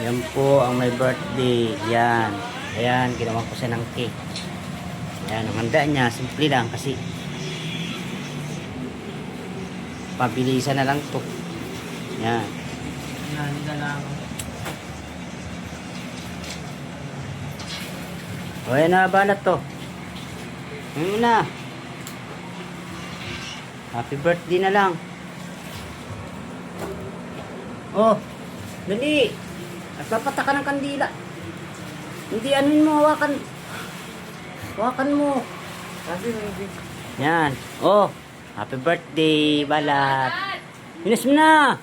Yan po ang my birthday. Yan. Ayan, ginawa ko siya ng cake. Ayan, ang handa niya, simple lang kasi pabilisan na lang to. Yan. Yan na lang. O, ayan na, balat to. Ayan na. Happy birthday na lang. Oh, dali. At papata ka ng kandila. Hindi anuin mo, hawakan. Hawakan mo. Sabi maybe. Yan. Oh, happy birthday, balat. Binas mo na.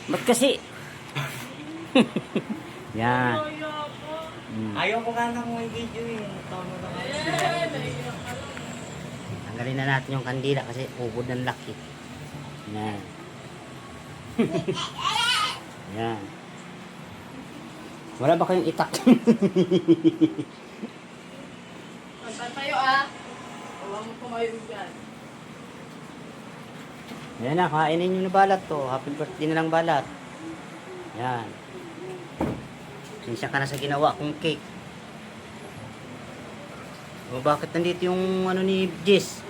Ba't kasi? Yan. Ayaw ko nga nang may video eh. Tono lang ako. Tanggalin na natin yung kandila kasi ubod ng laki. Yan. Yan. Wala ba kayong itak? Punta tayo ah. Huwag mo kumayo dyan. Yan na, kainin nyo na balat to. Happy birthday na lang balat. Yan. Sinsya ka na sa ginawa kong cake. O bakit nandito yung ano ni Jess?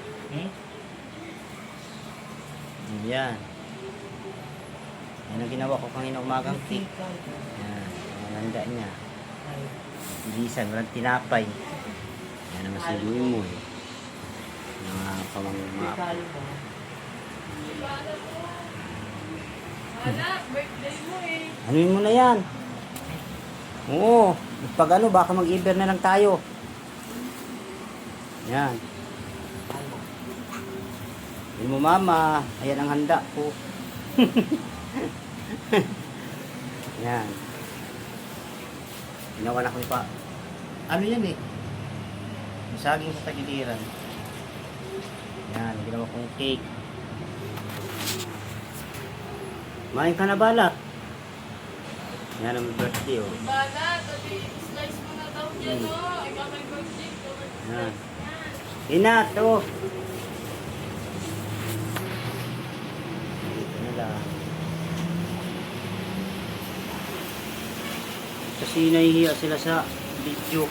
Yan. Yan ang ginawa ko kanina umagang cake. Yan. Ang handa niya. Bilisan, walang tinapay. Yan naman si Louie mo eh. Mga pamangmga. Anak, birthday mo eh. Anuin mo na yan. Oo. Pag ano, baka mag-iber na lang tayo. Yan. Yun mo mama. Ayan ang handa ko. Yan. Ginawa na ko pa. Ano yan eh? Saging sa tagiliran. Yan. Ginawa kong cake. Main ka na balat. Yan ang birthday oh. Bala, tabi, slice mo na daw dyan Hmm. oh. Ikaw may birthday. Yan. Inat oh. Dito na lang. Kasi nahihiya sila sa video.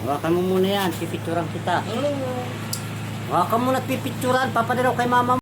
Hawakan mo muna yan, pipicturan kita. Hawakan mo na at pipicturan, papadalaw kay mama mo.